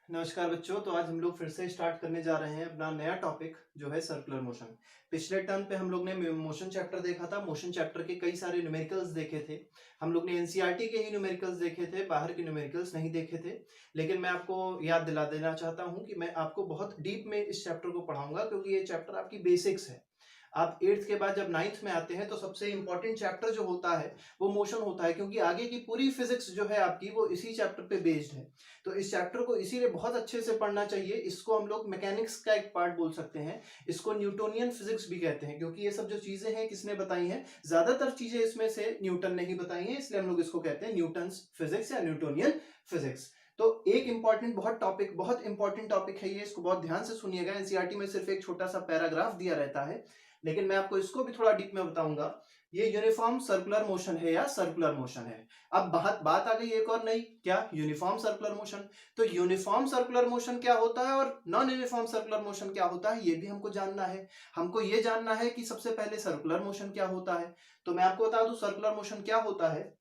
नमस्कार बच्चों। तो आज हम लोग फिर से स्टार्ट करने जा रहे हैं अपना नया टॉपिक जो है सर्कुलर मोशन। पिछले टर्म पे हम लोग ने मोशन चैप्टर देखा था। मोशन चैप्टर के कई सारे न्यूमेरिकल्स देखे थे। हम लोग ने एनसीईआरटी के ही न्यूमेरिकल्स देखे थे, बाहर के न्यूमेरिकल्स नहीं देखे थे। लेकिन मैं आपको याद दिला देना चाहता हूं कि मैं आपको बहुत डीप में इस चैप्टर को पढ़ाऊंगा, क्योंकि ये चैप्टर आपकी बेसिक्स है। आप 8th के बाद जब 9th में आते हैं तो सबसे इंपॉर्टेंट चैप्टर जो होता है वो मोशन होता है, क्योंकि आगे की पूरी फिजिक्स जो है आपकी वो इसी चैप्टर पे बेस्ड है। तो इस चैप्टर को इसीलिए बहुत अच्छे से पढ़ना चाहिए। इसको हम लोग मैकेनिक्स का एक पार्ट बोल सकते हैं, इसको न्यूटोनियन फिजिक्स भी कहते हैं, क्योंकि ये सब जो चीजें हैं किसने बताई हैं? ज्यादातर चीजें इसमें से न्यूटन ने ही बताई हैं, इसलिए हम लोग इसको कहते हैं न्यूटन्स फिजिक्स या न्यूटोनियन फिजिक्स। तो एक इंपॉर्टेंट बहुत इंपॉर्टेंट टॉपिक है ये, इसको बहुत ध्यान से सुनिएगा। एनसीईआरटी में सिर्फ एक छोटा सा पैराग्राफ दिया रहता है, लेकिन मैं आपको इसको भी थोड़ा डीप में बताऊंगा। ये यूनिफॉर्म सर्कुलर मोशन है या सर्कुलर मोशन है। अब बात बात आ गई एक और नई, क्या? Uniform circular motion. तो यूनिफॉर्म सर्कुलर मोशन क्या होता है और नॉन यूनिफॉर्म सर्कुलर मोशन क्या होता है, ये भी हमको जानना है। हमको ये जानना है कि सबसे पहले सर्कुलर मोशन क्या होता है। तो मैं आपको बता दूं सर्कुलर मोशन क्या होता है।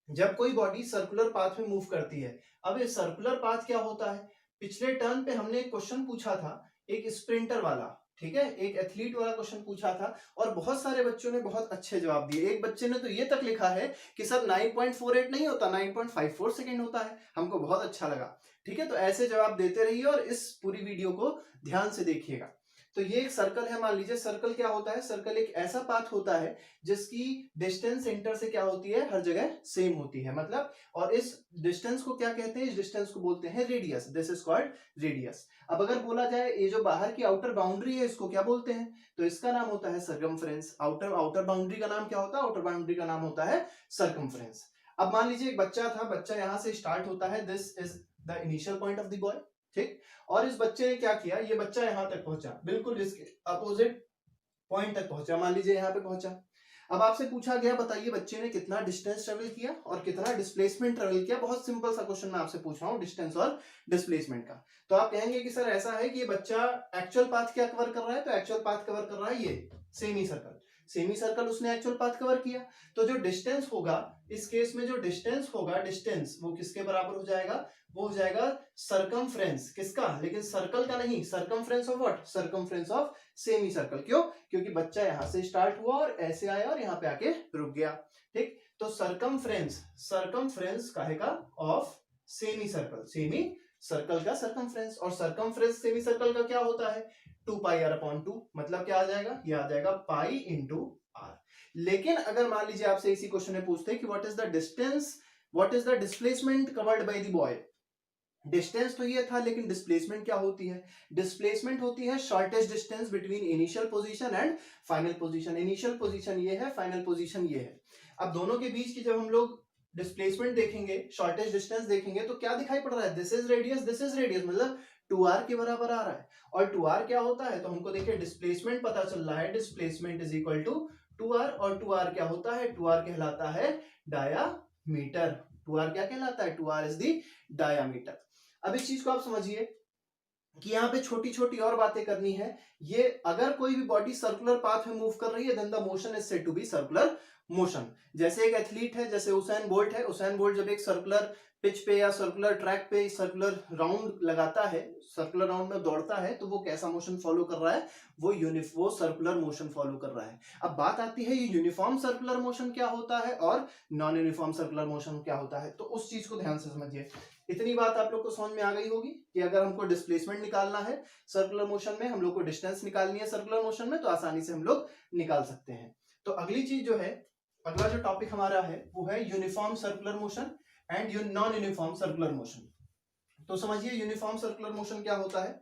जब कोई बॉडी सर्कुलर पाथ में मूव करती है। अब ये सर्कुलर पाथ क्या होता है? पिछले टर्न पे हमने एक क्वेश्चन पूछा था, एक स्प्रिंटर वाला, ठीक है, एक एथलीट वाला क्वेश्चन पूछा था, और बहुत सारे बच्चों ने बहुत अच्छे जवाब दिए। एक बच्चे ने तो ये तक लिखा है कि सर 9.48 नहीं होता, 9.54 सेकेंड होता है। हमको बहुत अच्छा लगा। ठीक है, तो ऐसे जवाब देते रहिए और इस पूरी वीडियो को ध्यान से देखिएगा। तो ये एक सर्कल है, मान लीजिए। सर्कल क्या होता है? सर्कल एक ऐसा पाथ होता है जिसकी डिस्टेंस सेंटर से क्या होती है, हर जगह सेम होती है, मतलब। और इस डिस्टेंस को क्या कहते हैं? इस डिस्टेंस को बोलते हैं radius. This is called radius. अब अगर बोला जाए ये जो बाहर की आउटर बाउंड्री है इसको क्या बोलते हैं? तो इसका नाम होता है सर्कमफ्रेंस। आउटर आउटर बाउंड्री का नाम क्या होता है? आउटर बाउंड्री का नाम होता है सर्कमफ्रेंस। अब मान लीजिए एक बच्चा था, बच्चा यहां से स्टार्ट होता है, this is the initial point of the boy, ठीक। और इस बच्चे ने क्या किया, ये बच्चा यहां तक पहुंचा, बिल्कुल इसके अपोजिट पॉइंट तक पहुंचा, मान लीजिए यहां पे पहुंचा। अब आपसे पूछा गया, बताइए बच्चे ने कितना डिस्टेंस ट्रेवल किया और कितना डिस्प्लेसमेंट ट्रेवल किया। बहुत सिंपल सा क्वेश्चन मैं आपसे पूछ रहा हूं डिस्टेंस और डिस्प्लेसमेंट का। तो आप कहेंगे कि सर ऐसा है कि ये बच्चा एक्चुअल पाथ क्या कवर कर रहा है? तो एक्चुअल पाथ कवर कर रहा है ये सेमी सर्कल। सेमी सर्कल उसने एक्चुअल पाथ कवर किया। तो जो डिस्टेंस होगा, इस केस में जो डिस्टेंस होगा, डिस्टेंस वो किसके बराबर हो जाएगा? वो हो जाएगा सरकमफ्रेंस। किसका? लेकिन सर्कल का नहीं, circumference of what? Circumference of semi circle. क्यों? क्योंकि बच्चा यहां से स्टार्ट हुआ और ऐसे आया और यहां पे आके रुक गया, ठीक। तो सरकमफ्रेंस, सरकमफ्रेंस काहे का? Of semi circle. Semi circle का सरकमफ्रेंस। और सरकमफ्रेंस सेमी सर्कल का क्या होता है? 2 पाई r/2। मतलब क्या आ जाएगा? ये आ जाएगा पाई इंटू आर। लेकिन अगर मान लीजिए आपसे इसी क्वेश्चन में पूछते हैं कि what is the distance, what is the displacement covered by the boy. Distance तो ये था, लेकिन डिस्प्लेसमेंट क्या होती है? डिस्प्लेसमेंट होती है shortest distance between initial position and final position. Initial position ये है, फाइनल पोजीशन ये है। अब दोनों के बीच की जब हम लोग डिस्प्लेसमेंट देखेंगे, शॉर्टेस्ट डिस्टेंस देखेंगे, तो क्या दिखाई पड़ रहा है? This is radius, this is radius, मतलब 2r के बराबर आ रहा है। और 2r क्या होता है? तो हमको देखिए डिस्प्लेसमेंट पता चल रहा है, displacement is equal to 2r। और 2r क्या होता है? 2r कहलाता है डायामीटर। 2r क्या कहलाता है? 2r is the diameter. अब इस चीज को आप समझिए कि यहाँ पे छोटी छोटी और बातें करनी है। ये अगर कोई भी बॉडी सर्कुलर पाथ में मूव कर रही है, then the motion is said to be circular motion. जैसे एक एथलीट है, जैसे उसेन बोल्ट है। उसेन बोल्ट जब एक सर्कुलर पिच पे या सर्कुलर ट्रैक पे सर्कुलर राउंड लगाता है, सर्कुलर राउंड में दौड़ता है, तो वो कैसा मोशन फॉलो कर रहा है? वो सर्कुलर मोशन फॉलो कर रहा है। अब बात आती है ये यूनिफॉर्म सर्कुलर मोशन क्या होता है और नॉन यूनिफॉर्म सर्कुलर मोशन क्या होता है। तो उस चीज को ध्यान से समझिए। इतनी बात आप लोग को समझ में आ गई होगी कि अगर हमको डिस्प्लेसमेंट निकालना है सर्कुलर मोशन में, हम लोग को डिस्टेंस निकालनी है सर्कुलर मोशन में, तो आसानी से हम लोग निकाल सकते हैं। तो अगली चीज जो है, अगला जो टॉपिक हमारा है वो है uniform circular motion and non uniform circular motion. तो समझिए यूनिफॉर्म सर्कुलर मोशन क्या होता है।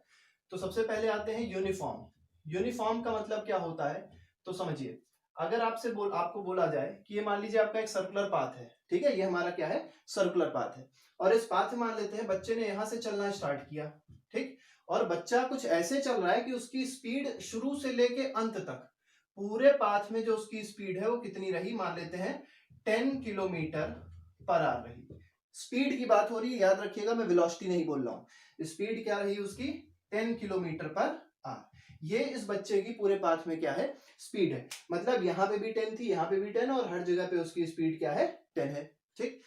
तो सबसे पहले आते हैं यूनिफॉर्म। यूनिफॉर्म का मतलब क्या होता है? तो समझिए, अगर आपको बोला जाए कि ये मान लीजिए आपका एक सर्कुलर पाथ है, ठीक है, ये हमारा क्या है? सर्कुलर पाथ है। और इस पाथ में मान लेते हैं बच्चे ने यहां से चलना स्टार्ट किया, ठीक। और बच्चा कुछ ऐसे चल रहा है कि उसकी स्पीड शुरू से लेके अंत तक, पूरे पाथ में जो उसकी स्पीड है वो कितनी रही? मान लेते हैं 10 किलोमीटर पर आवर रही। स्पीड की बात हो रही है, याद रखिएगा, मैं वेलोसिटी नहीं बोल रहा हूं। स्पीड क्या रही उसकी? 10 किलोमीटर पर आवर। ये इस बच्चे की पूरे पाथ में क्या है? स्पीड है। मतलब यहां पे भी 10 थी, यहां पे भी 10, और हर जगह पे उसकी स्पीड क्या है? 10 है, ठीक।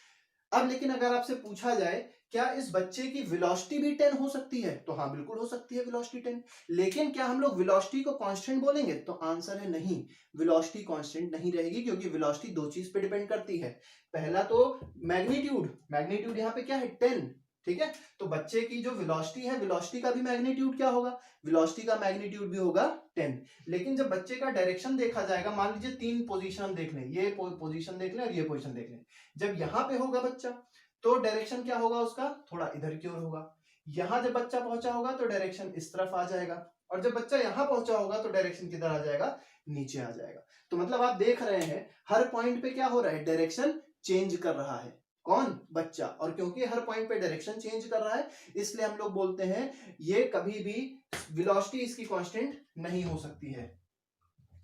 अब लेकिन अगर आपसे पूछा जाए क्या इस बच्चे की वेलोसिटी भी 10 हो सकती है? तो हाँ, बिल्कुल हो सकती है वेलोसिटी 10। लेकिन क्या हम लोग वेलोसिटी को कांस्टेंट बोलेंगे? तो आंसर है नहीं, वेलोसिटी कांस्टेंट नहीं रहेगी, क्योंकि वेलोसिटी दो चीज पे डिपेंड करती है। पहला तो मैग्नीट्यूड, मैग्नीट्यूड यहाँ पे क्या है? 10। ठीक है, तो बच्चे की जो वेलोसिटी है, वेलोसिटी का भी मैग्नीट्यूड क्या होगा? वेलोसिटी का मैग्नीट्यूड भी होगा 10। लेकिन जब बच्चे का डायरेक्शन देखा जाएगा, मान लीजिए तीन पोजीशन हम देख लें, ये पोजीशन देख लें और ये पोजीशन देख लें। जब यहाँ पे होगा बच्चा, तो डायरेक्शन क्या होगा उसका? थोड़ा इधर की ओर होगा। यहां जब बच्चा पहुंचा होगा तो डायरेक्शन इस तरफ आ जाएगा, और जब बच्चा यहां पहुंचा होगा तो डायरेक्शन किधर आ जाएगा? नीचे आ जाएगा। तो मतलब आप देख रहे हैं हर पॉइंट पे क्या हो रहा है? डायरेक्शन चेंज कर रहा है। कौन? बच्चा। और क्योंकि हर पॉइंट पे डायरेक्शन चेंज कर रहा है, इसलिए हम लोग बोलते हैं ये कभी भी वेलोसिटी इसकी कांस्टेंट नहीं हो सकती है।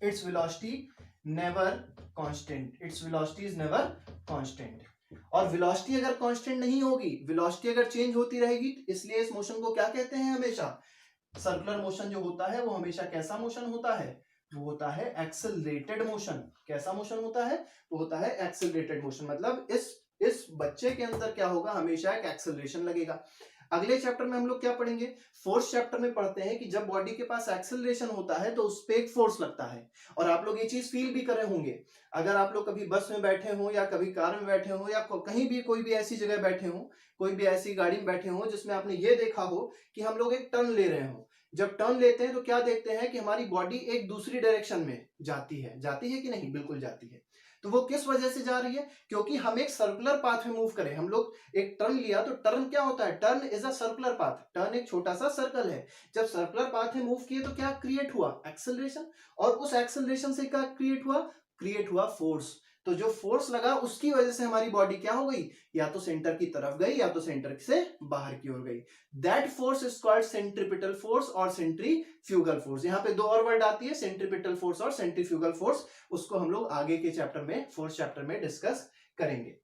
Its velocity never constant, its velocity is never constant. और वेलोसिटी अगर कांस्टेंट नहीं होगी, वेलोसिटी अगर चेंज होती रहेगी, इसलिए इस मोशन को क्या कहते हैं? हमेशा सर्कुलर मोशन जो होता है वो हमेशा कैसा मोशन होता है? वो होता है एक्सेलरेटेड मोशन। कैसा मोशन होता है? वो होता है एक्सेलरेटेड मोशन। मतलब इस बच्चे के अंदर क्या होगा? हमेशा एक एक्सेलरेशन लगेगा। अगले चैप्टर में हम लोग क्या पढ़ेंगे? फोर्थ चैप्टर में पढ़ते हैं कि जब बॉडी के पास एक्सेलरेशन होता है तो उस पे एक फोर्स लगता है। और आप लोग ये चीज फील भी करे होंगे, अगर आप लोग कभी बस में बैठे हो या कभी कार में बैठे हो या कहीं भी कोई भी ऐसी जगह बैठे हो, कोई भी ऐसी गाड़ी में बैठे हो जिसमें आपने ये देखा हो कि हम लोग एक टर्न ले रहे हो। जब टर्न लेते हैं तो क्या देखते हैं कि हमारी बॉडी एक दूसरी डायरेक्शन में जाती है। जाती है कि नहीं? बिल्कुल जाती है। तो वो किस वजह से जा रही है? क्योंकि हम एक सर्कुलर पाथ में मूव करें। हम लोग एक टर्न लिया तो टर्न क्या होता है? Turn is a circular path. Turn एक छोटा सा सर्कल है। जब सर्कुलर पाथ में मूव किए तो क्या क्रिएट हुआ? एक्सेलरेशन। और उस एक्सेलरेशन से क्या क्रिएट हुआ? क्रिएट हुआ फोर्स। तो जो फोर्स लगा उसकी वजह से हमारी बॉडी क्या हो गई? या तो सेंटर की तरफ गई या तो सेंटर से बाहर की ओर गई। That force is called centripetal force और सेंट्रीफ्यूगल फोर्स। यहाँ पे दो और वर्ड आती है, सेंट्रीपिटल फोर्स और सेंट्रीफ्यूगल फोर्स। उसको हम लोग आगे के चैप्टर में, फोर्थ चैप्टर में डिस्कस करेंगे।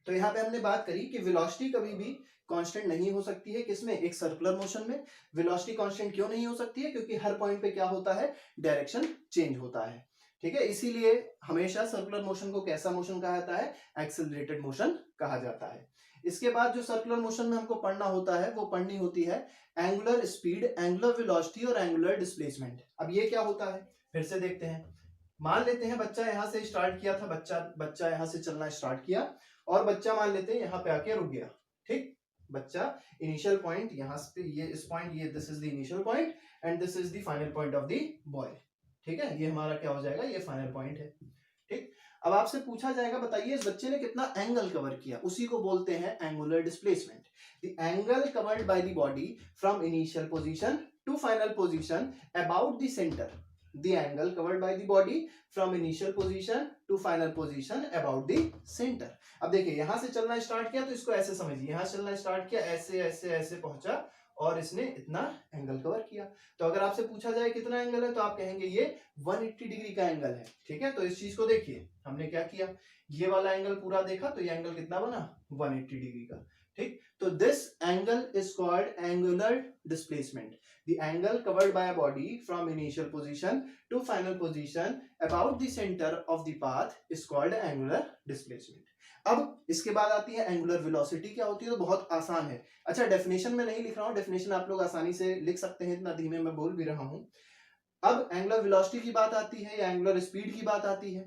तो यहाँ पे हमने बात करी कि वेलोसिटी कभी भी कांस्टेंट नहीं हो सकती है। किसमें? एक सर्कुलर मोशन में। वेलोसिटी कांस्टेंट क्यों नहीं हो सकती है? क्योंकि हर पॉइंट पे क्या होता है? डायरेक्शन चेंज होता है। ठीक है, इसीलिए हमेशा सर्कुलर मोशन को कैसा मोशन कहा जाता है? एक्सेलरेटेड मोशन कहा जाता है। इसके बाद जो सर्कुलर मोशन में हमको पढ़ना होता है वो पढ़नी होती है एंगुलर स्पीड, एंगुलर वेलोसिटी और एंगुलर डिस्प्लेसमेंट। अब ये क्या होता है फिर से देखते हैं। मान लेते हैं बच्चा यहां से स्टार्ट किया था, बच्चा यहां से चलना स्टार्ट किया और बच्चा मान लेते हैं यहाँ पे आके रुक गया। ठीक, बच्चा इनिशियल पॉइंट यहाँ से, ये इस पॉइंट, ये this is the initial point and this is the final point of the boy. ठीक है, ये हमारा क्या हो जाएगा? ये फाइनल पॉइंट है। ठीक, अब आपसे पूछा जाएगा बताइए इस बच्चे ने कितना एंगल कवर किया? उसी को बोलते हैं angular displacement. The angle covered by the body from initial position to final position about the centre. The angle covered by the body from initial position to final position about the center। अब देखिए यहां से चलना start किया तो इसको ऐसे समझिए, यहां चलना स्टार्ट किया, ऐसे ऐसे ऐसे पहुंचा और इसने इतना एंगल कवर किया। तो अगर आपसे पूछा जाए कितना एंगल है तो आप कहेंगे ये 180 डिग्री का एंगल है। ठीक है, तो इस चीज को देखिए, हमने क्या किया, ये वाला एंगल पूरा देखा तो ये एंगल कितना बना? 180 डिग्री का। ठीक, तो this angle is called angular displacement. The angle covered by a body from initial position to final position about the center of the path is called angular displacement। अब इसके बाद आती है एंगुलर वेलोसिटी। क्या होती है? तो बहुत आसान है। अच्छा, डेफिनेशन में नहीं लिख रहा हूं, डेफिनेशन आप लोग आसानी से लिख सकते हैं, इतना धीमे मैं बोल भी रहा हूं। अब एंगुलर वेलोसिटी की बात आती है या एंगुलर स्पीड की बात आती है,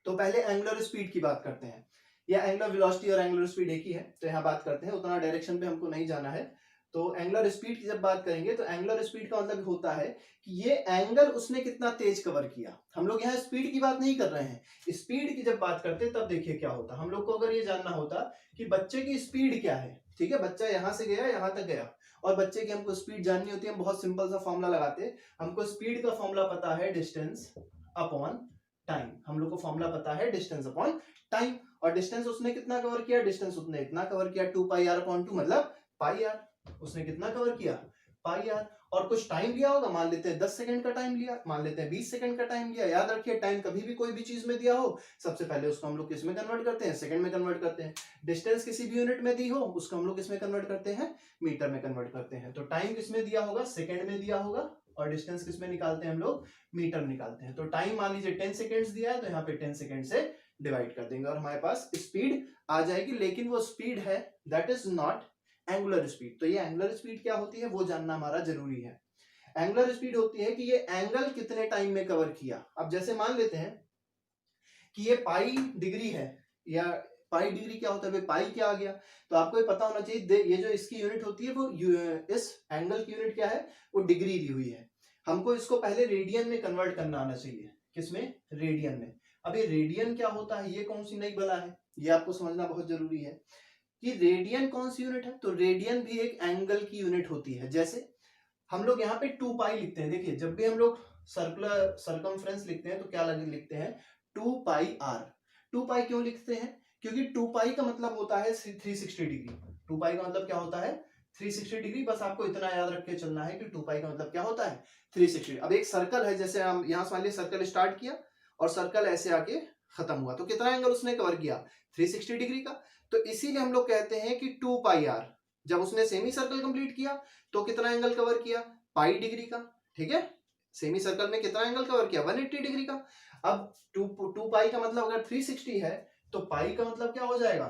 तो पहले एंगुलर स्पीड की बात करते हैं। या एंगुलर वेलोसिटी और एंगुलर स्पीड एक ही है, तो यहाँ बात करते हैं, उतना डायरेक्शन पे हमको नहीं जाना है। तो एंगुलर स्पीड की जब बात करेंगे तो एंगुलर स्पीड का मतलब होता है कि ये एंगल उसने कितना तेज कवर किया। हम लोग यहाँ स्पीड की बात नहीं कर रहे हैं। स्पीड की जब बात करते हैं तब देखिए क्या होता। हम लोग को अगर ये जानना होता कि बच्चे की स्पीड क्या है, ठीक है, बच्चा यहाँ से गया यहाँ तक गया और बच्चे की हमको स्पीड जाननी होती है, हम बहुत सिंपल सा फॉर्मूला लगाते हैं। हमको स्पीड का फॉर्मूला पता है डिस्टेंस अपॉन टाइम। हम लोग को फॉर्मूला पता है डिस्टेंस अपॉन टाइम। और डिस्टेंस उसने कितना कवर किया? डिस्टेंस उसने इतना कवर किया, 2 पाई आर अपॉन 2 मतलब पाई आर। उसने कितना कवर किया? पाई आर। और कुछ टाइम लिया होगा, मान लेते हैं 10 सेकंड का टाइम लिया, मान लेते हैं 20 सेकंड का टाइम लिया। याद रखिए टाइम कभी भी कोई भी चीज में दिया हो सबसे पहले उसको हम लोग किस में कन्वर्ट करते हैं? सेकंड में कन्वर्ट करते हैं। डिस्टेंस किसी भी यूनिट में दी हो उसको हम लोग किस में कन्वर्ट करते हैं? मीटर में कन्वर्ट करते हैं। तो टाइम किस में दिया होगा? सेकंड में दिया होगा। और डिस्टेंस किस में निकालते हैं हम लोग? मीटर निकालते हैं। तो टाइम मान लीजिए 10 सेकेंड्स दिया है तो यहाँ पे 10 सेकेंड से डिवाइड कर देंगे और हमारे पास स्पीड आ जाएगी, लेकिन वो स्पीड है that is not angular speed. तो ये एंगुलर स्पीड क्या होती है वो जानना हमारा जरूरी है। एंगुलर स्पीड होती है कि ये एंगल कितने टाइम में कवर किया। अब जैसे मान लेते हैं कि ये पाई डिग्री है, या पाई डिग्री क्या होता है, पाई क्या आ गया, तो आपको ये पता होना चाहिए ये जो इसकी यूनिट होती है वो इस एंगल की यूनिट क्या है, वो डिग्री दी हुई है। हमको इसको पहले रेडियन में कन्वर्ट करना आना चाहिए। किसमें? रेडियन में। अब ये रेडियन क्या होता है, ये कौन सी नई बला है, ये आपको समझना बहुत जरूरी है कि रेडियन कौन सी यूनिट है। तो रेडियन भी एक एंगल की यूनिट होती है। जैसे हम लोग यहाँ पे 2 पाई लिखते हैं, देखिए जब भी हम लोग सर्कुलर सरकमफ्रेंस लिखते हैं तो क्या लिखते हैं, 2 पाई आर। 2 पाई क्यों लिखते हैं, क्योंकि 2 पाई का मतलब होता है 360 डिग्री। 2 पाई का मतलब क्या होता है, 360 डिग्री। बस आपको इतना याद रख के चलना है कि 2 पाई का मतलब क्या होता है, 360। अब एक सर्कल है, जैसे हम यहाँ से मान लिया सर्कल स्टार्ट किया और सर्कल ऐसे आके खत्म हुआ, तो कितना एंगल उसने कवर किया, 360 डिग्री का। तो इसीलिए हम लोग कहते हैं कि 2 पाई आर। जब उसने सेमी सर्कल कंप्लीट किया तो कितना एंगल कवर किया, पाई डिग्री का। ठीक है, सेमी सर्कल में कितना एंगल कवर किया, 180 डिग्री का। अब 2 पाई का मतलब अगर 360 है तो पाई का मतलब क्या हो जाएगा,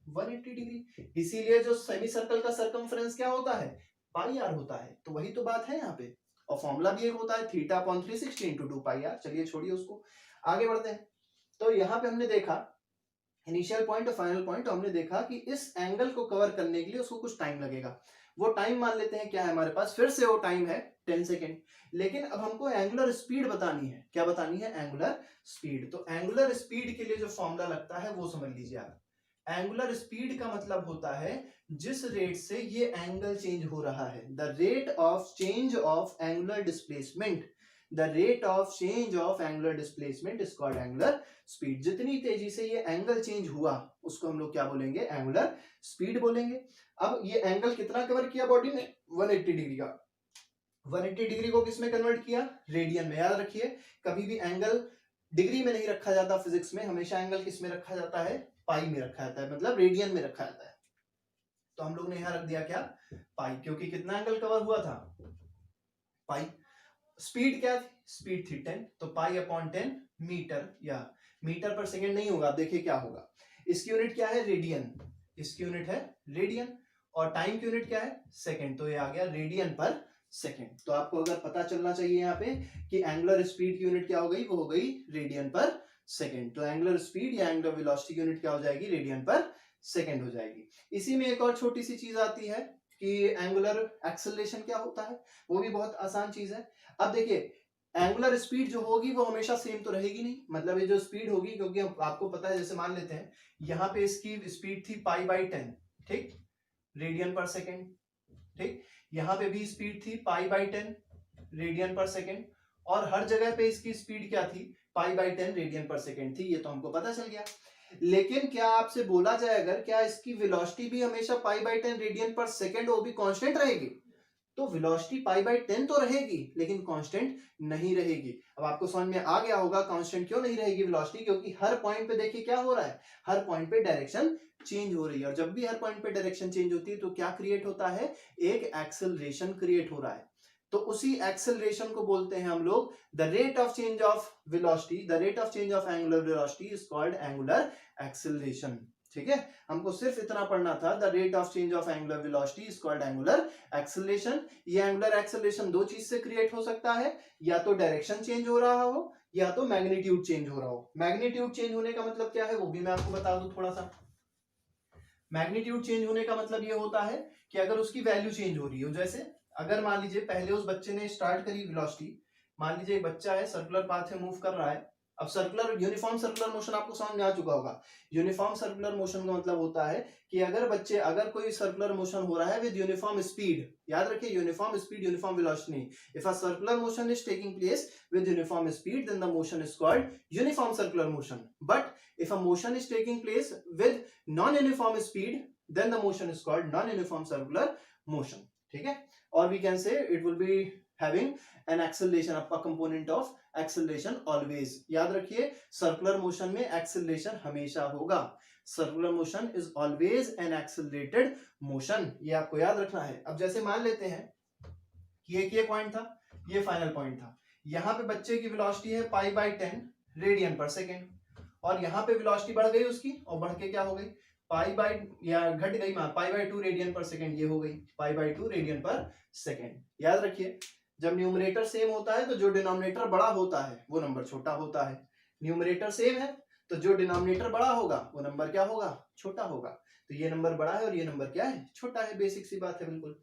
180 डिग्री। इसीलिए जो सेमी सर्कल का सरकमफ्रेंस क्या होता है, पाई आर होता है। तो वही तो बात है यहाँ पे, और फॉर्मूला भी एक होता है theta upon 360 into 2 pi r. चलिए छोड़िए उसको, आगे बढ़ते हैं। तो यहाँ पे हमने देखा इनिशियल पॉइंट और फाइनल पॉइंट, हमने देखा कि इस एंगल को कवर करने के लिए उसको कुछ टाइम लगेगा। वो टाइम मान लेते हैं क्या है हमारे पास, फिर से वो टाइम है 10 सेकेंड। लेकिन अब हमको एंगुलर स्पीड बतानी है। क्या बतानी है, एंगुलर स्पीड। तो एंगुलर स्पीड के लिए जो फॉर्मूला लगता है वो समझ लीजिए आप। एंगुलर स्पीड का मतलब होता है जिस रेट से ये एंगल चेंज हो रहा है, the rate of change of angular displacement. The rate of change of angular displacement is called angular speed. जितनी तेजी से ये एंगल चेंज हुआ उसको हम लोग क्या बोलेंगे, एंगुलर स्पीड बोलेंगे। अब ये एंगल कितना कवर किया बॉडी ने, 180 डिग्री का। 180 डिग्री को किस में कन्वर्ट किया, रेडियन में। याद रखिए कभी भी एंगल डिग्री में नहीं रखा जाता फिजिक्स में, हमेशा एंगल किस में रखा जाता है, पाई में रखा जाता है, मतलब रेडियन में रखा जाता है। तो हम लोग ने यहां रख दिया क्या, पाई, क्योंकि कितना एंगल कवर हुआ था, पाई। स्पीड क्या थी, स्पीड थी 10, तो पाई अपॉन 10 मीटर, या मीटर पर सेकेंड नहीं होगा। अब देखिए क्या होगा, इसकी यूनिट क्या है, रेडियन। इसकी यूनिट है रेडियन, और टाइम की यूनिट क्या है, सेकेंड। तो ये आ गया रेडियन पर सेकेंड। तो आपको अगर पता चलना चाहिए यहाँ पे कि एंगुलर स्पीड की यूनिट क्या हो गई, वो हो गई रेडियन पर सेकेंड। तो एंगुलर स्पीड या एंगुलर वेलोसिटी की यूनिट क्या हो जाएगी, रेडियन पर सेकेंड हो जाएगी। इसी में एक और छोटी सी चीज आती है कि एंगुलर एक्सेलरेशन क्या होता है, वो भी बहुत आसान चीज है। अब देखिए एंगुलर स्पीड जो होगी वो हमेशा सेम तो रहेगी नहीं, मतलब ये जो स्पीड होगी, क्योंकि आपको पता है, जैसे मान लेते हैं यहाँ पे इसकी स्पीड थी पाई बाई 10, ठीक, रेडियन पर सेकेंड। ठीक, यहाँ पे भी स्पीड थी पाई बाई 10 रेडियन पर सेकेंड, और हर जगह पे इसकी स्पीड क्या थी, पाई बाई 10 रेडियन पर सेकेंड थी। ये तो हमको पता चल गया। लेकिन क्या आपसे बोला जाए अगर क्या इसकी वेलोसिटी भी हमेशा पाई बाई 10 रेडियन पर सेकेंड वो भी कांस्टेंट रहेगी, तो वेलोसिटी पाई बाई 10 तो रहेगी लेकिन कांस्टेंट नहीं रहेगी। अब आपको समझ में आ गया होगा कांस्टेंट क्यों नहीं रहेगी वेलोसिटी, क्योंकि हर पॉइंट पे देखिए क्या हो रहा है, हर पॉइंट पे डायरेक्शन चेंज हो रही है। और जब भी हर पॉइंट पे डायरेक्शन चेंज होती है तो क्या क्रिएट होता है, एक एक्सेलरेशन क्रिएट हो रहा है। तो उसी एक्सेलरेशन को बोलते हैं हम लोग the rate of change of velocity, the rate of change of angular velocity is called angular acceleration. ठीक है, हमको सिर्फ इतना पढ़ना था, the rate of change of angular velocity is called angular acceleration. ये एंगुलर एक्सेलरेशन दो चीज से क्रिएट हो सकता है, या तो डायरेक्शन चेंज हो रहा हो या तो मैग्नीट्यूड चेंज हो रहा हो। मैग्नीट्यूड चेंज होने का मतलब क्या है वो भी मैं आपको बता दूं थोड़ा सा। मैग्नीट्यूड चेंज होने का मतलब ये होता है कि अगर उसकी वैल्यू चेंज हो रही हो, जैसे अगर मान लीजिए पहले उस बच्चे ने स्टार्ट करी वेलोसिटी, मान लीजिए एक बच्चा है सर्कुलर पाथ में मूव कर रहा है। अब सर्कुलर यूनिफॉर्म सर्कुलर मोशन आपको समझ में आ चुका होगा। यूनिफॉर्म सर्कुलर मोशन का मतलब होता है कि अगर कोई सर्कुलर मोशन हो रहा है विद यूनिफॉर्म स्पीड, याद रखिए यूनिफॉर्म स्पीड यूनिफॉर्म वेलोसिटी नहीं। If a circular motion is taking place with uniform speed then the motion is called uniform circular motion, but if a motion is taking place with non uniform speed then the motion is called non-uniform circular motion. ठीक है, or we can say it will be having an acceleration, a component of acceleration always. याद रखिए circular motion में acceleration हमेशा होगा। Circular motion is always an accelerated motion, ये आपको याद रखना है। अब जैसे मान लेते हैं कि एक ये पॉइंट था, ये फाइनल पॉइंट था, यहाँ पे बच्चे की वेलोसिटी है पाई बाई 10 रेडियन पर सेकेंड, और यहाँ पे वेलोसिटी बढ़ गई उसकी, और बढ़ के क्या हो गई, पाई बाई, या घट गई पाई बाई 2 रेडियन पर सेकेंड, ये हो गई पाई बाई 2 रेडियन पर सेकेंड। याद रखिए, जब न्यूमरेटर सेम होता है तो जो डिनोमिनेटर बड़ा होता है वो नंबर छोटा होता है। न्यूमरेटर सेम है तो जो डिनोमिनेटर बड़ा होगा वो नंबर क्या होगा, छोटा होगा। तो ये नंबर बड़ा है और ये नंबर क्या है, छोटा है। बेसिक सी बात है बिल्कुल।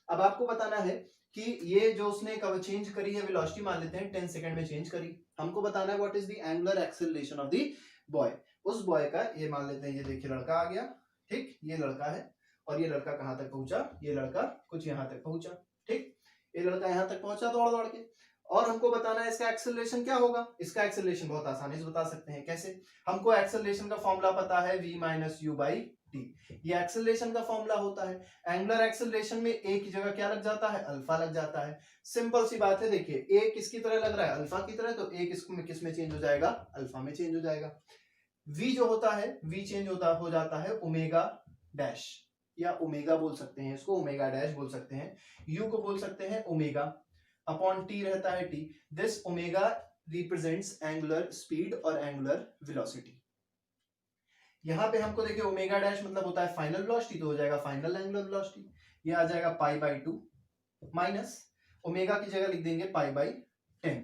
अब आपको बताना है कि ये जो उसने कब चेंज करी है वेलोसिटी, मान लेते हैं 10 सेकंड में चेंज करी। हमको बताना है what is the angular acceleration of the boy. उस बॉय का, ये मान लेते हैं, ये देखिए लड़का आ गया, ठीक, ये लड़का है, और ये लड़का कहां तक पहुंचा, ये लड़का कुछ यहां तक पहुंचा, ठीक, ये लड़का यहां तक पहुंचा दौड़ दौड़ के, और हमको बताना है इसका एक्सेलरेशन क्या होगा। इसका एक्सेलरेशन बहुत आसानी से बता सकते हैं। कैसे, हमको एक्सेलरेशन का फॉर्मूला पता है v minus you by T, ये एक्सेलरेशन का फॉर्मूला होता है। एंगुलर एक्सेलरेशन में ए की जगह क्या लग जाता है, अल्फा लग जाता है। सिंपल सी बात है, देखिए ए किसकी तरह लग रहा है, अल्फा की तरह, तो ए किस में चेंज हो जाएगा, अल्फा में चेंज हो जाएगा। v जो होता है, v चेंज हो जाता है ओमेगा डैश, या ओमेगा बोल सकते हैं इसको, ओमेगा डैश बोल सकते हैं, u को बोल सकते हैं ओमेगा, अपॉन टी रहता है T. This omega represents angular speed और एंगुलर वेलोसिटी। यहां पे हमको देखिए ओमेगा डैश मतलब होता है फाइनल वेलोसिटी, तो हो जाएगा फाइनल एंगुलर वेलोसिटी, ये आ जाएगा पाई बाई 2 माइनस ओमेगा की जगह लिख देंगे पाई बाई 10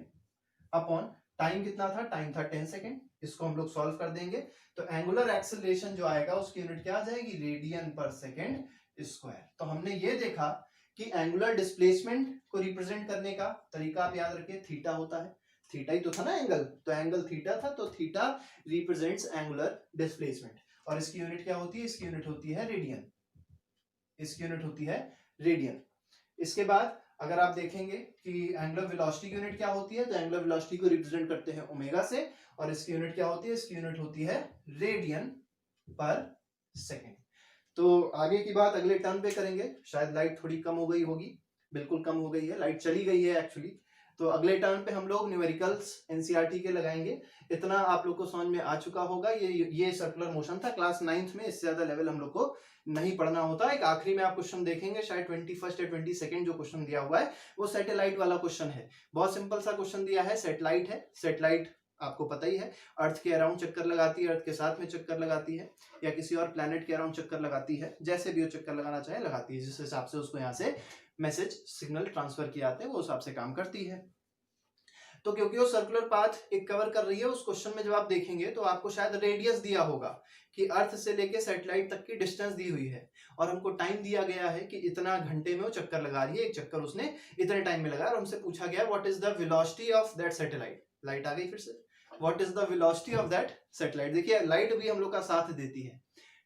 अपॉन टाइम कितना था, टाइम था 10 सेकेंड। इसको हम लोग सॉल्व कर देंगे तो एंगुलर एक्सेलरेशन जो आएगा उसकी यूनिट क्या आ जाएगी, रेडियन पर सेकेंड स्क्वायर। तो हमने ये देखा कि एंगुलर डिस्प्लेसमेंट को रिप्रेजेंट करने का तरीका आप याद रखिए, थीटा होता है, थीटा ही तो था ना एंगल, तो एंगल थीटा था, तो थीटा रिप्रेजेंट्स एंगुलर डिस्प्लेसमेंट। और इसकी यूनिट क्या होती है, इसकी यूनिट होती है रेडियन, इसकी यूनिट होती है रेडियन। इसके बाद अगर आप देखेंगे कि एंगुलर वेलोसिटी की यूनिट क्या होती है, तो एंगुलर वेलोसिटी को रिप्रेजेंट करते हैं ओमेगा से, और इसकी यूनिट क्या होती है, इसकी यूनिट होती है रेडियन पर सेकेंड। तो आगे की बात अगले टर्न पे करेंगे। शायद लाइट थोड़ी कम हो गई होगी, बिल्कुल कम हो गई है, लाइट चली गई है एक्चुअली। तो अगले टर्न पे हम लोग न्यूमेरिकल्स एनसीईआरटी के लगाएंगे। इतना आप लोग को समझ में आ चुका होगा। ये सर्कुलर मोशन था क्लास 9th में, इससे ज्यादा लेवल हम लोग को नहीं पढ़ना होता। एक आखिरी में आप क्वेश्चन देखेंगे, शायद 21st या 22nd जो क्वेश्चन दिया हुआ है वो सैटेलाइट वाला क्वेश्चन है। बहुत सिंपल सा क्वेश्चन दिया है, सैटेलाइट है। सैटेलाइट आपको पता ही है, अर्थ के अराउंड चक्कर लगाती है, अर्थ के साथ में चक्कर लगाती है, या किसी और प्लैनेट के अराउंड चक्कर लगाती है, जैसे भी वो चक्कर लगाना चाहे लगाती है। जिस हिसाब से उसको यहाँ से मैसेज सिग्नल ट्रांसफर किए जाते हैं वो हिसाब से काम करती है। तो क्योंकि वो सर्कुलर पाथ एक कवर कर रही है, उस क्वेश्चन में जब आप देखेंगे तो आपको शायद रेडियस दिया होगा कि अर्थ से लेके सैटेलाइट तक की डिस्टेंस दी हुई है, और हमको टाइम दिया गया है कि इतना घंटे में वो चक्कर लगा रही है, एक चक्कर उसने इतने टाइम में लगाया, और हमसे पूछा गया what is the velocity of that satellite. Light आ गई फिर से, what is the velocity of that satellite. देखिए लाइट भी हम लोग का साथ देती है,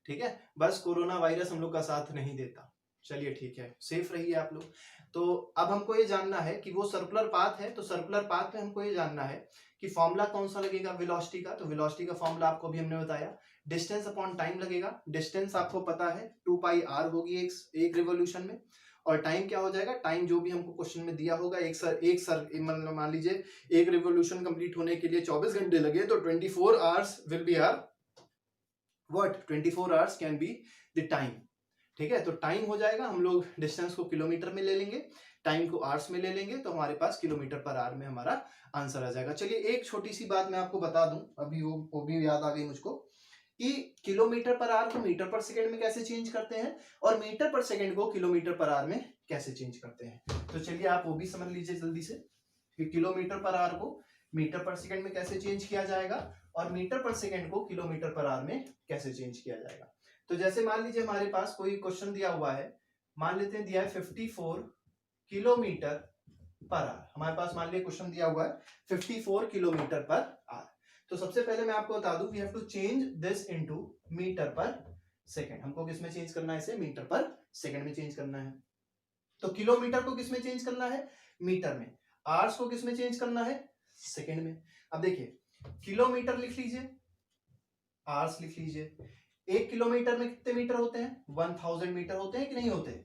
ठीक है, बस कोरोना वायरस हम लोग का साथ नहीं देता। चलिए ठीक है, सेफ रहिए आप लोग। तो अब हमको ये जानना है कि वो सर्कुलर पाथ है, तो सर्कुलर पाथ में हमको ये जानना है कि फॉर्मूला कौन सा लगेगा वेलोसिटी का। तो वेलोसिटी का फॉर्मूला आपको भी हमने बताया, डिस्टेंस अपॉन टाइम लगेगा। डिस्टेंस आपको पता है 2 पाई r होगी एक रिवॉल्यूशन में, और टाइम क्या हो जाएगा, टाइम जो भी हमको क्वेश्चन में दिया होगा, मतलब मान लीजिए एक रिवॉल्यूशन कंप्लीट होने के लिए 24 घंटे लगे, तो 24 hours will be are what, 24 hours can be the time. ठीक है, तो टाइम हो जाएगा, हम लोग डिस्टेंस को किलोमीटर में ले लेंगे, टाइम को आवर्स में ले लेंगे, तो हमारे पास किलोमीटर पर आवर में हमारा आंसर आ जाएगा। चलिए एक छोटी सी बात मैं आपको बता दूं, अभी वो भी याद आ गई मुझको, कि किलोमीटर पर आवर को मीटर पर सेकंड में कैसे चेंज करते हैं, और मीटर पर सेकंड को किलोमीटर पर आवर में कैसे चेंज करते हैं। तो चलिए आप वो भी समझ लीजिए जल्दी से, कि किलोमीटर पर आवर को मीटर पर सेकंड में कैसे चेंज किया जाएगा, और मीटर पर सेकंड को किलोमीटर पर आवर में कैसे चेंज किया जाएगा। तो जैसे मान लीजिए हमारे पास कोई क्वेश्चन दिया हुआ है, मान लेते हैं दिया है 54 किलोमीटर पर आवर। हमारे पास मान लीजिए क्वेश्चन दिया हुआ है 54 किलोमीटर पर आवर। तो सबसे पहले मैं आपको बता दूं, we have to change this into metre per second. हमको किस में चेंज करना है, इसे मीटर पर सेकंड में चेंज करना है। तो किलोमीटर को किस में चेंज करना है, मीटर में। आवर्स को किस में चेंज करना है, सेकंड में। अब देखिए किलोमीटर लिख लीजिए, आवर्स लिख लीजिए। 1 किलोमीटर में कितने मीटर होते हैं, 1000 मीटर होते हैं कि नहीं होते।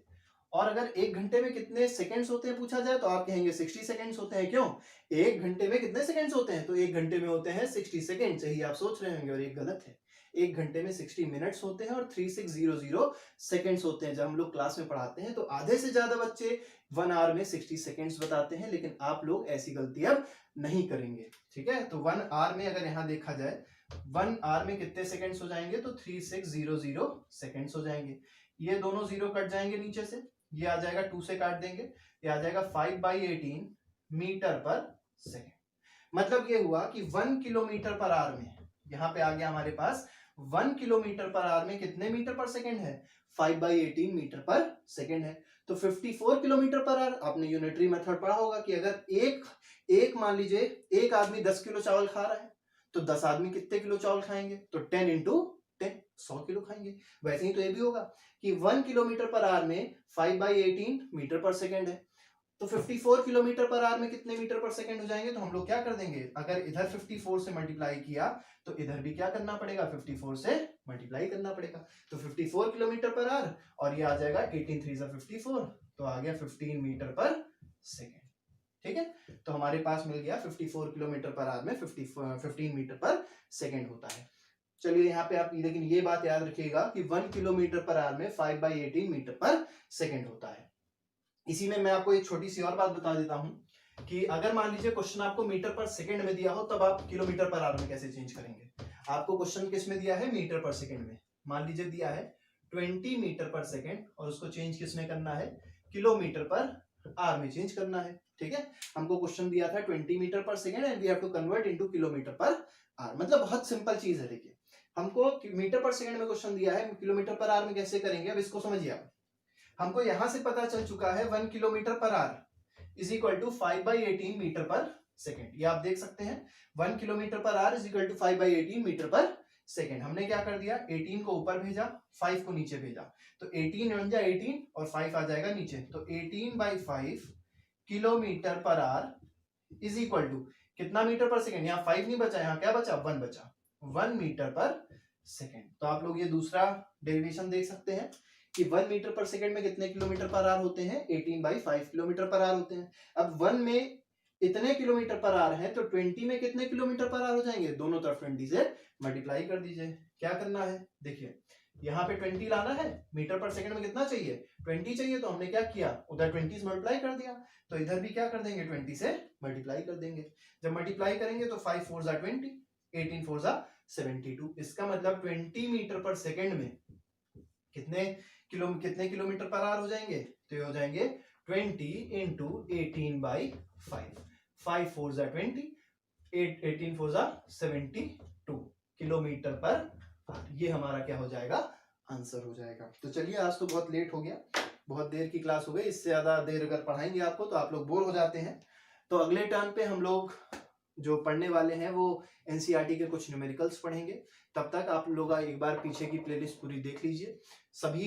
और अगर 1 घंटे में कितने सेकंड्स होते हैं पूछा जाए, तो आप कहेंगे 60 सेकंड्स होते हैं। क्यों, 1 घंटे में कितने सेकंड्स होते हैं, तो 1 घंटे में होते हैं 60 सेकंड। यही आप सोच रहे होंगे, और ये गलत है। 1 घंटे में 60 मिनट्स होते हैं और 3600 सेकंड्स होते हैं। जब हम लोग क्लास में पढ़ाते हैं तो आधे से ज्यादा बच्चे 1 आवर में 60 सेकंड्स बताते हैं, लेकिन आप लोग ऐसी गलती अब नहीं करेंगे। ठीक है, तो 1 आवर में अगर यहाँ देखा जाए 1 आर में कितने सेकेंड्स हो जाएंगे, तो 3600 सेकेंड्स हो जाएंगे। ये दोनों जीरो कट जाएंगे नीचे से, ये आ जाएगा 2 से काट देंगे, ये आ जाएगा 5/18 मीटर पर सेकेंड। मतलब ये हुआ कि 1 किलोमीटर पर आवर में, यहाँ पे आ गया हमारे पास 1 किलोमीटर पर आवर में कितने मीटर पर सेकेंड है, 5/18 मीटर पर सेकेंड है। तो 54 किलोमीटर पर आवर, आपने यूनिटरी मेथड पढ़ा होगा कि अगर एक मान लीजिए एक आदमी 10 किलो चावल खा रहा है, तो 10 आदमी कितने किलो चावल खाएंगे, तो 10 इंटू 10 100 किलो खाएंगे। वैसे ही तो ये भी होगा कि 1 किलोमीटर पर आवर में 5/18 मीटर पर सेकेंड है, तो 54 किलोमीटर पर आवर में कितने मीटर पर सेकेंड हो जाएंगे, तो हम लोग क्या कर देंगे, अगर इधर 54 से मल्टीप्लाई किया तो इधर भी क्या करना पड़ेगा, 54 से मल्टीप्लाई करना पड़ेगा। तो 54 किलोमीटर पर आवर और ये आ जाएगा 18 3 54, तो आ गया 15 मीटर पर सेकेंड। ठीक है, तो हमारे पास मिल गया 54 किलोमीटर पर आवर में 15 मीटर पर सेकेंड होता है। चलिए यहाँ पे आप लेकिन ये बात याद रखिएगा कि 1 किलोमीटर पर आवर में 5/18 मीटर पर सेकेंड होता है। इसी में मैं आपको एक छोटी सी और बात बता देता हूं कि अगर मान लीजिए क्वेश्चन आपको मीटर पर सेकंड में दिया हो, तब आप किलोमीटर पर आवर में कैसे चेंज करेंगे। आपको क्वेश्चन किस में दिया है, मीटर पर सेकंड में। मान लीजिए दिया है 20 मीटर पर सेकंड और उसको चेंज किसमें करना है, किलोमीटर पर आवर में चेंज करना है। ठीक है, हमको क्वेश्चन दिया था 20 metre per second and we have to convert into kilometre per hour. मतलब बहुत सिंपल चीज है। देखिए हमको मीटर पर सेकंड में क्वेश्चन दिया है, किलोमीटर पर आवर में कैसे करेंगे, अब इसको समझिए आप। हमको यहां से पता चल चुका है 1 kilometre per hour is equal to 5/18 metre per second. ये आप देख सकते हैं 1 kilometre per hour is equal to 5/18 metre per second. हमने क्या कर दिया, 18 को ऊपर भेजा, 5 को नीचे भेजा, तो 18 बन जाए 18 और 5 आ जाएगा नीचे, तो 18/5 kilometre per hour is equal to कितना मीटर पर सेकेंड। यहाँ 5 नहीं बचा, यहाँ क्या बचा, 1 बचा, 1 मीटर पर सेकेंड। तो आप लोग ये दूसरा डेरिवेशन देख सकते हैं कि 1 मीटर पर सेकंड में कितने किलोमीटर पर आवर होते हैं, 18/5 किलोमीटर पर आवर होते हैं। अब 1 में इतने किलोमीटर पर आवर है, तो 20 में कितने किलोमीटर पर आवर हो जाएंगे, दोनों तरफ 20 से मल्टीप्लाई कर दीजिए। क्या करना है, देखिए यहाँ पे 20 लाना है, मीटर पर सेकंड में कितना चाहिए, 20 चाहिए, तो हमने क्या किया, उधर 20 से मल्टीप्लाई कर दिया, तो इधर भी क्या कर देंगे, 20 से मल्टीप्लाई कर देंगे। जब मल्टीप्लाई करेंगे तो 5 4 जा 20, 18 4 जा 72। इसका मतलब 20 मीटर पर सेकंड में कितने किलोमीटर पर आवर हो जाएंगे, तो ये हो जाएंगे 20 इंटू 18/5, 5 4 जा 20, 18 4 जा 72 किलोमीटर पर आवर। ये हमारा क्या हो जाएगा, आंसर हो जाएगा। तो चलिए आज तो बहुत लेट हो गया, बहुत देर की क्लास हो गई, इससे ज्यादा देर अगर पढ़ाएंगे आपको तो आप लोग बोर हो जाते हैं। तो अगले टर्न पे हम लोग जो पढ़ने वाले हैं वो एनसीईआरटी के कुछ न्यूमेरिकल्स पढ़ेंगे। तब तक आप लोग एक बार पीछे की प्लेलिस्ट पूरी देख लीजिए, सभी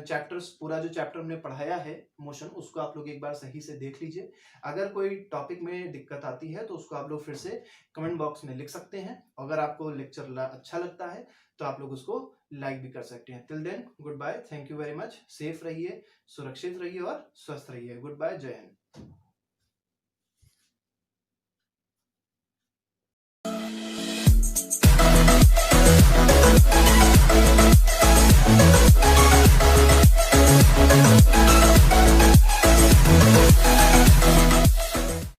चैप्टर्स, पूरा जो चैप्टर हमने पढ़ाया है मोशन, उसको आप लोग एक बार सही से देख लीजिए। अगर कोई टॉपिक में दिक्कत आती है तो उसको आप लोग फिर से कमेंट बॉक्स में लिख सकते हैं। अगर आपको लेक्चर अच्छा लगता है तो आप लोग उसको लाइक भी कर सकते हैं। Till then goodbye, thank you very much, safe रहिए, सुरक्षित रहिए और स्वस्थ रहिए। गुड बाय, जय हिंद।